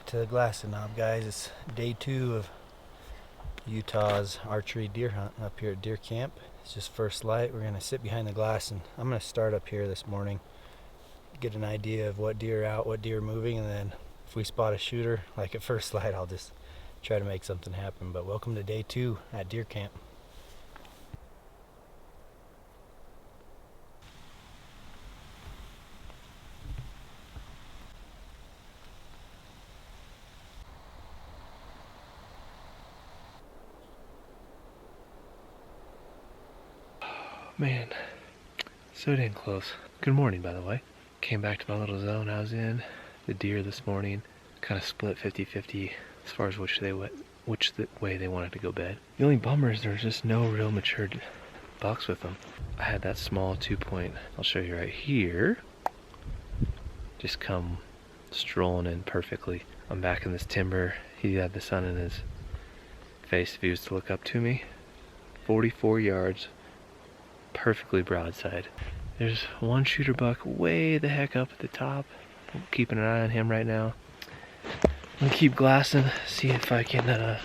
back to the glassing knob, guys. It's day 2 of Utah's archery deer hunt up here at deer camp. It's just first light. We're gonna sit behind the glass, and I'm gonna start up here this morning, get an idea of what deer are out, what deer are moving, and then if we spot a shooter like at first light, I'll just try to make something happen. But welcome to day 2 at deer camp. Man, so dang close. Good morning, by the way. Came back to my little zone I was in. The deer this morning kind of split 50-50 as far as which way they wanted to go bed. The only bummer is there's just no real matured bucks with them. I had that small 2-point, I'll show you right here, just come strolling in perfectly. I'm back in this timber. He had the sun in his face if he was to look up to me. 44 yards. Perfectly broadside. There's one shooter buck way the heck up at the top. I'm keeping an eye on him right now. I'm gonna keep glassing, see if I can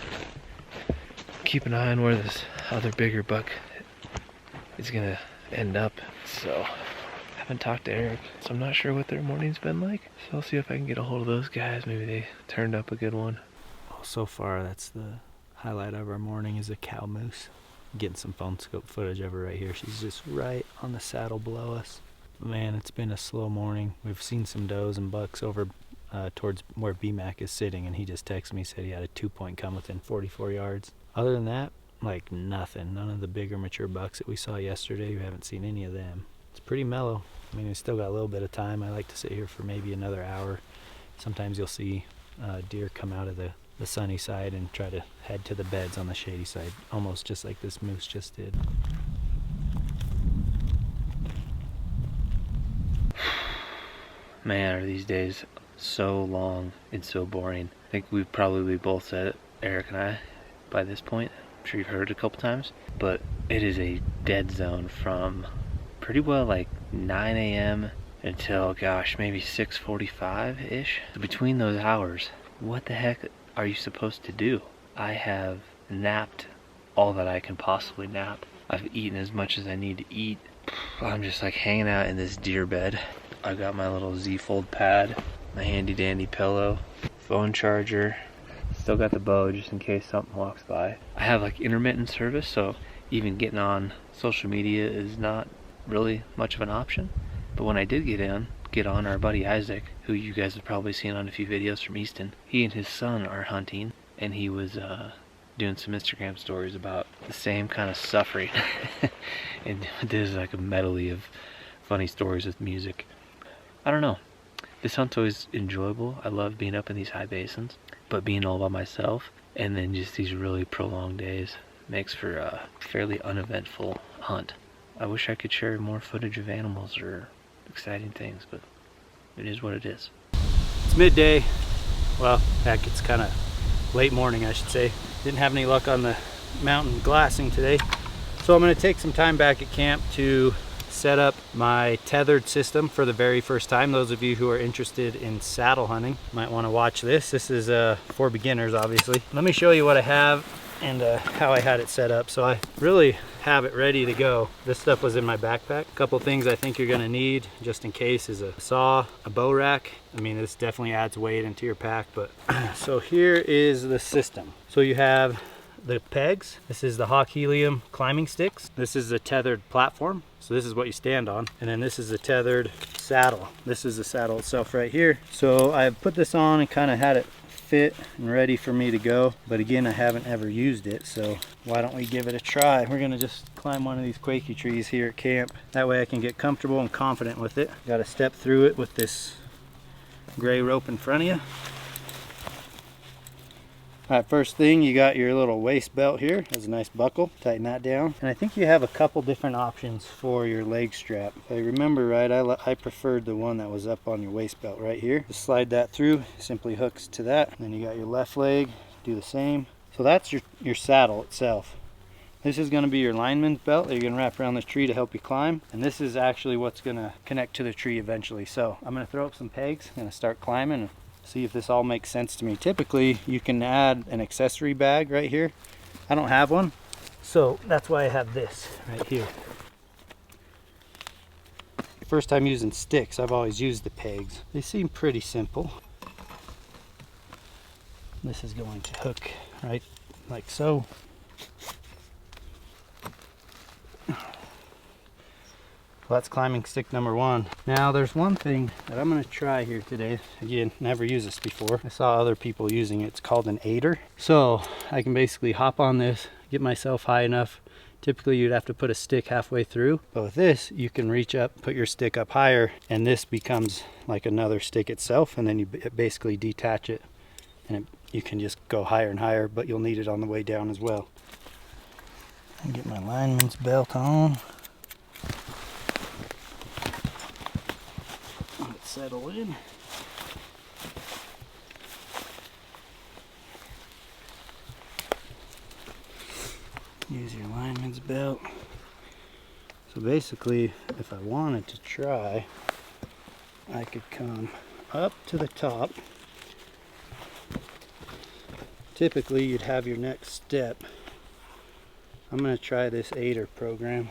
keep an eye on where this other bigger buck is gonna end up. So I haven't talked to Eric, so I'm not sure what their morning's been like. So I'll see if I can get a hold of those guys. Maybe they turned up a good one. Well, so far that's the highlight of our morning, is a cow moose. Getting some phone scope footage of her right here. She's just right on the saddle below us. Man, it's been a slow morning. We've seen some does and bucks over towards where BMAC is sitting, and he just texted me, said he had a 2-point come within 44 yards. Other than that, like nothing. None of the bigger mature bucks that we saw yesterday. We haven't seen any of them. It's pretty mellow. I mean, we still got a little bit of time. I like to sit here for maybe another hour. Sometimes you'll see deer come out of the sunny side and try to head to the beds on the shady side, almost just like this moose just did. Man, are these days so long and so boring. I think we've probably both said it, Eric and I, by this point. I'm sure you've heard it a couple times, but it is a dead zone from pretty well like 9 a.m. until, gosh, maybe 6:45-ish. Between those hours, what the heck are you supposed to do? I have napped all that I can possibly nap. I've eaten as much as I need to eat. I'm just like hanging out in this deer bed. I've got my little Z-fold pad, my handy dandy pillow, phone charger, still got the bow just in case something walks by. I have like intermittent service, so even getting on social media is not really much of an option. But when I did get on, our buddy Isaac, who you guys have probably seen on a few videos from Easton, he and his son are hunting, and he was doing some Instagram stories about the same kind of suffering. And there's like a medley of funny stories with music. I don't know. This hunt's always enjoyable. I love being up in these high basins, but being all by myself and then just these really prolonged days makes for a fairly uneventful hunt. I wish I could share more footage of animals or exciting things, but it is what it is. It's midday. Well, heck, it's kind of late morning, I should say. Didn't have any luck on the mountain glassing today, so I'm going to take some time back at camp to set up my tethered system for the very first time. Those of you who are interested in saddle hunting might want to watch this. This is for beginners, obviously. Let me show you what I have and how I had it set up. So I really have it ready to go. This stuff was in my backpack. A couple things I think you're gonna need just in case is a saw, a bow rack. I mean, this definitely adds weight into your pack, but so here is the system. So you have the pegs. This is the Hawk Helium climbing sticks. This is a tethered platform. So this is what you stand on. And then this is a tethered saddle. This is the saddle itself right here. So I've put this on and kind of had it fit and ready for me to go, but again, I haven't ever used it, so why don't we give it a try. We're gonna just climb one of these quakey trees here at camp. That way I can get comfortable and confident with it. Got to step through it with this gray rope in front of you. All right, first thing, you got your little waist belt here. Has a nice buckle. Tighten that down. And I think you have a couple different options for your leg strap. If I remember right, I preferred the one that was up on your waist belt right here. Just slide that through, simply hooks to that. And then you got your left leg, do the same. So that's your saddle itself. This is gonna be your lineman's belt that you're gonna wrap around this tree to help you climb. And this is actually what's gonna connect to the tree eventually. So I'm gonna throw up some pegs, I'm gonna start climbing. see if this all makes sense to me. Typically, you can add an accessory bag right here. I don't have one, so that's why I have this right here. First time using sticks, I've always used the pegs. They seem pretty simple. This is going to hook right like so. Well, that's climbing stick number one. Now there's one thing that I'm going to try here today. Again, never used this before. I saw other people using it. It's called an aider. So I can basically hop on this, get myself high enough. Typically you'd have to put a stick halfway through, but with this you can reach up, put your stick up higher, and this becomes like another stick itself, and then you basically detach it, and you can just go higher and higher, but you'll need it on the way down as well. And get my lineman's belt on. Let it settle in. Use your lineman's belt. So basically, if I wanted to try, I could come up to the top. Typically, you'd have your next step. I'm going to try this aider program.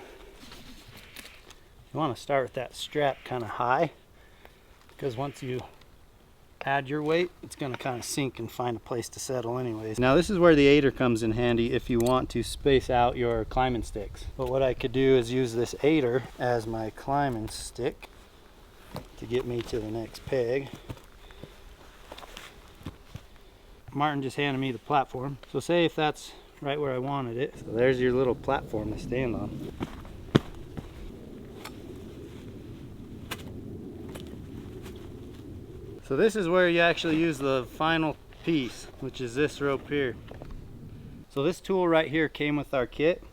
You want to start with that strap kind of high, because once you add your weight, it's going to kind of sink and find a place to settle anyways. Now this is where the aider comes in handy if you want to space out your climbing sticks. But what I could do is use this aider as my climbing stick to get me to the next peg. Martin just handed me the platform. So say if that's right where I wanted it. So there's your little platform to stand on. So this is where you actually use the final piece, which is this rope here. So this tool right here came with our kit.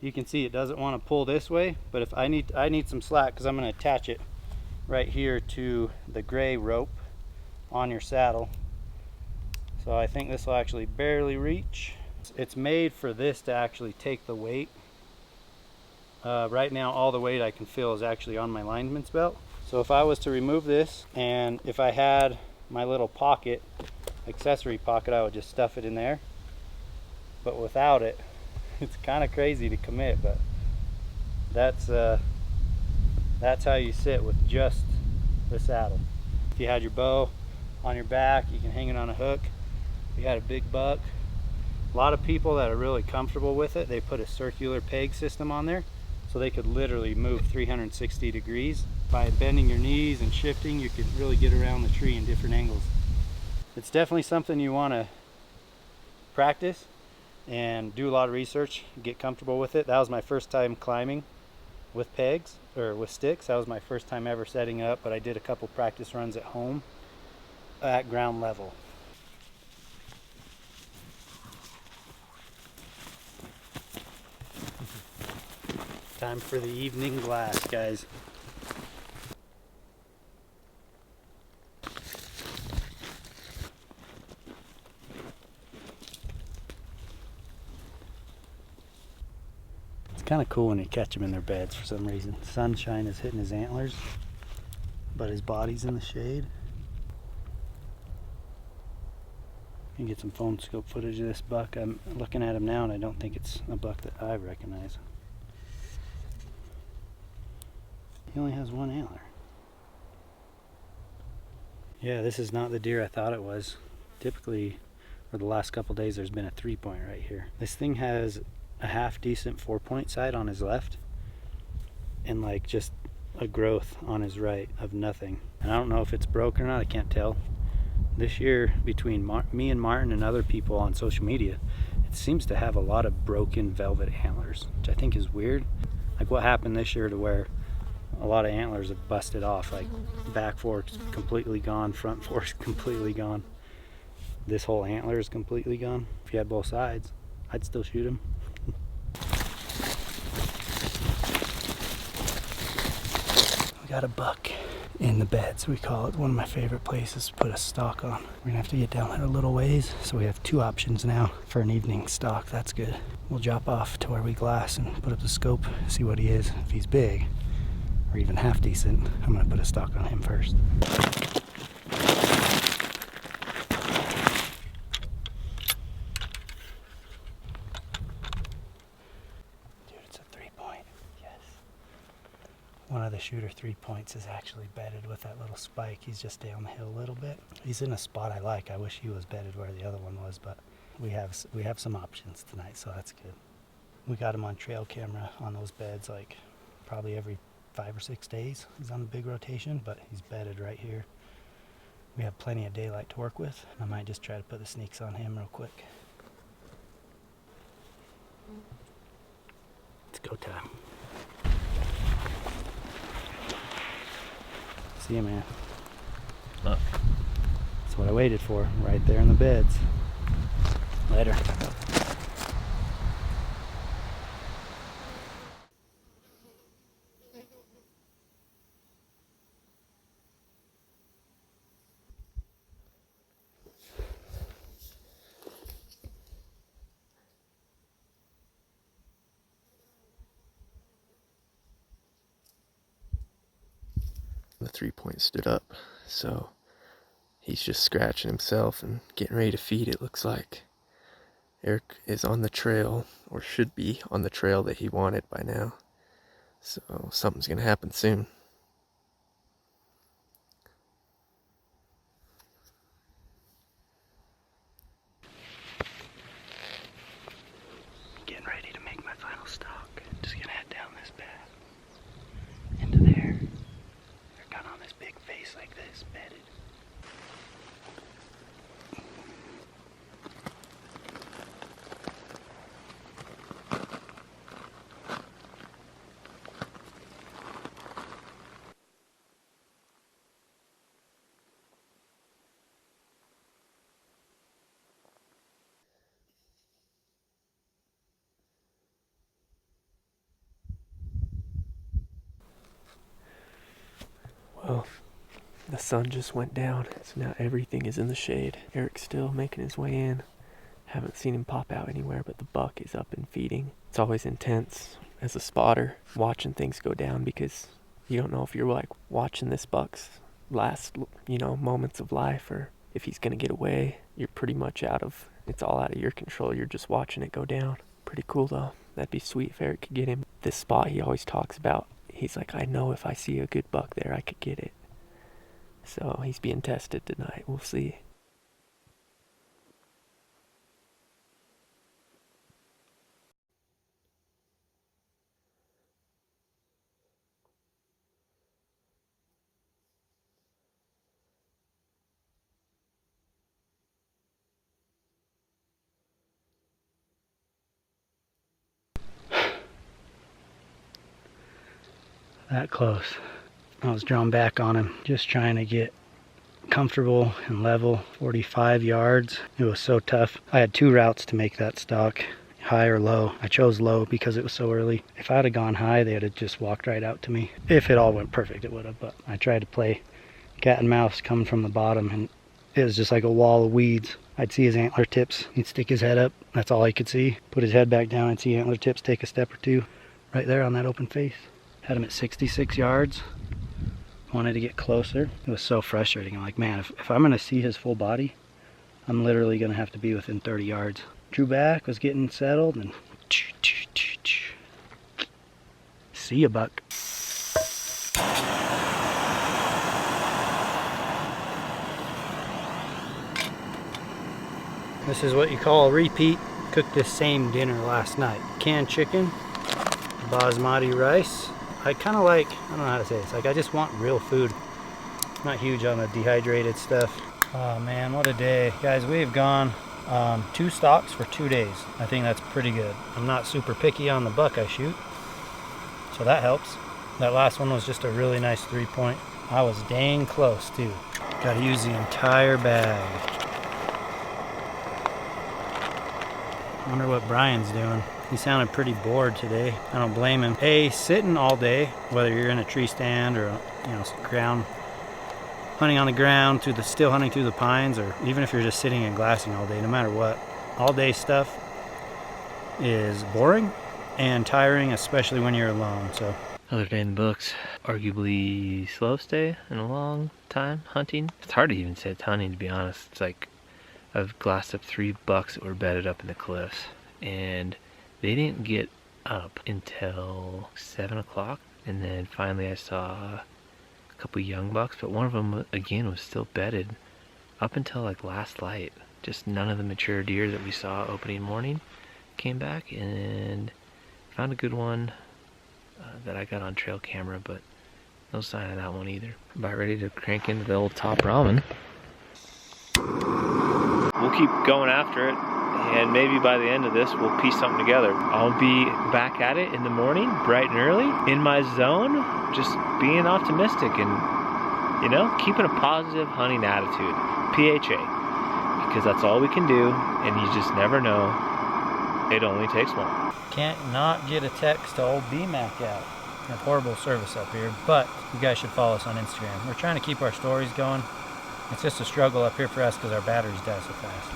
You can see it doesn't want to pull this way, but if I need some slack, because I'm going to attach it right here to the gray rope on your saddle. So I think this will actually barely reach. It's made for this to actually take the weight. Right now all the weight I can feel is actually on my lineman's belt. So if I was to remove this, and if I had my little pocket, accessory pocket, I would just stuff it in there. But without it, it's kind of crazy to commit, but that's how you sit with just the saddle. If you had your bow on your back, you can hang it on a hook. If you had a big buck, a lot of people that are really comfortable with it, they put a circular peg system on there, so they could literally move 360 degrees. By bending your knees and shifting, you can really get around the tree in different angles. It's definitely something you want to practice and do a lot of research, get comfortable with it. That was my first time climbing with pegs, or with sticks. That was my first time ever setting up, but I did a couple practice runs at home at ground level. Time for the evening glass, guys. It's kind of cool when you catch them in their beds for some reason. Sunshine is hitting his antlers, but his body's in the shade. You can get some phone scope footage of this buck. I'm looking at him now and I don't think it's a buck that I recognize. He only has one antler. Yeah, this is not the deer I thought it was. Typically, for the last couple days, there's been a 3-point right here. This thing has a half decent 4-point sight on his left, and like just a growth on his right of nothing. And I don't know if it's broken or not, I can't tell. This year, between me and Martin and other people on social media, it seems to have a lot of broken velvet antlers, which I think is weird. Like what happened this year to where a lot of antlers have busted off, like back fork's completely gone, front fork's completely gone. This whole antler is completely gone. If you had both sides, I'd still shoot him. We got a buck in the beds, we call it. One of my favorite places to put a stalk on. We're gonna have to get down there a little ways, so we have 2 options now for an evening stalk. That's good. We'll drop off to where we glass and put up the scope, see what he is. If he's big, or even half decent, I'm gonna put a stalk on him first. One of the shooter 3-points is actually bedded with that little spike. He's just down the hill a little bit. He's in a spot I like. I wish he was bedded where the other one was, but we have some options tonight, so that's good. We got him on trail camera on those beds like probably every 5 or 6 days. He's on the big rotation, but he's bedded right here. We have plenty of daylight to work with. I might just try to put the sneaks on him real quick. It's go time. See you, man. Look. That's what I waited for, right there in the beds. Later. The 3-point stood up, so he's just scratching himself and getting ready to feed, it looks like. Eric is on the trail, or should be on the trail that he wanted by now, so something's gonna happen soon. Getting ready to make my final stalk. Just gonna head down this path into there. They're kind of on this big face like this, bedded. Well, the sun just went down, so now everything is in the shade. Eric's still making his way in. Haven't seen him pop out anywhere, but the buck is up and feeding. It's always intense as a spotter, watching things go down, because you don't know if you're like watching this buck's last, moments of life, or if he's gonna get away. You're pretty much it's all out of your control. You're just watching it go down. Pretty cool though. That'd be sweet if Eric could get him. This spot he always talks about, he's like, I know if I see a good buck there, I could get it. So he's being tested tonight. We'll see. That close. I was drawn back on him, just trying to get comfortable and level. 45 yards. It was so tough. I had 2 routes to make that stalk, high or low. I chose low because it was so early. If I'd have gone high, they'd have just walked right out to me. If it all went perfect, it would have, but I tried to play cat and mouse coming from the bottom, and it was just like a wall of weeds. I'd see his antler tips. He'd stick his head up. That's all I could see. Put his head back down. I'd see antler tips take a step or two right there on that open face. Had him at 66 yards. Wanted to get closer. It was so frustrating. I'm like, man, if I'm going to see his full body, I'm literally going to have to be within 30 yards. Drew back, was getting settled, and see ya, buck. This is what you call a repeat. Cooked this same dinner last night. Canned chicken, basmati rice. I kind of like, I don't know how to say this, like I just want real food. Not huge on the dehydrated stuff. Oh man, what a day. Guys, we've gone 2 stalks for 2 days. I think that's pretty good. I'm not super picky on the buck I shoot, so that helps. That last one was just a really nice 3-point. I was dang close too. Gotta use the entire bag. Wonder what Brian's doing. He sounded pretty bored today. I don't blame him. Hey, sitting all day, whether you're in a tree stand or ground, hunting on the ground, still hunting through the pines, or even if you're just sitting and glassing all day, no matter what, all day stuff is boring and tiring, especially when you're alone. So Another day in the books. Arguably slowest day in a long time hunting. It's hard to even say it's hunting, to be honest. It's like I've glassed up 3 bucks that were bedded up in the cliffs, and they didn't get up until 7 o'clock And then finally I saw a couple young bucks, but one of them again was still bedded up until like last light. Just none of the mature deer that we saw opening morning came back, and found a good one that I got on trail camera, but no sign of that one either. About ready to crank into the old top ramen. We'll keep going after it, and maybe by the end of this we'll piece something together. I'll be back at it in the morning, bright and early, in my zone, just being optimistic and, you know, keeping a positive hunting attitude. PHA, because that's all we can do, and you just never know. It only takes one. Can't not get a text to old BMAC out. We have horrible service up here, but you guys should follow us on Instagram. We're trying to keep our stories going. It's just a struggle up here for us because our batteries die so fast.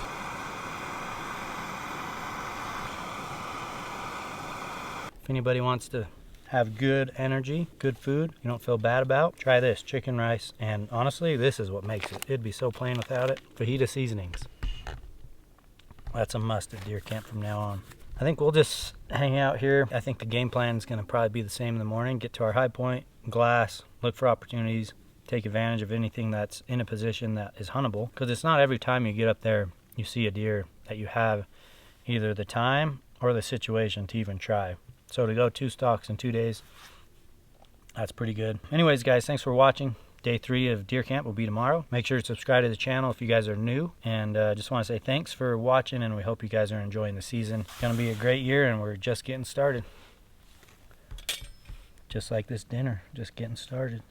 If anybody wants to have good energy, good food, you don't feel bad about, try this, chicken rice. And honestly, this is what makes it. It'd be so plain without it. Fajita seasonings. That's a must at deer camp from now on. I think we'll just hang out here. I think the game plan is going to probably be the same in the morning. Get to our high point, glass, look for opportunities, take advantage of anything that's in a position that is huntable. Because it's not every time you get up there you see a deer that you have either the time or the situation to even try. So to go 2 stalks in 2 days, that's pretty good. Anyways, guys, thanks for watching. Day 3 of deer camp will be tomorrow. Make sure to subscribe to the channel if you guys are new. And just want to say thanks for watching, and we hope you guys are enjoying the season. It's going to be a great year, and we're just getting started. Just like this dinner, just getting started.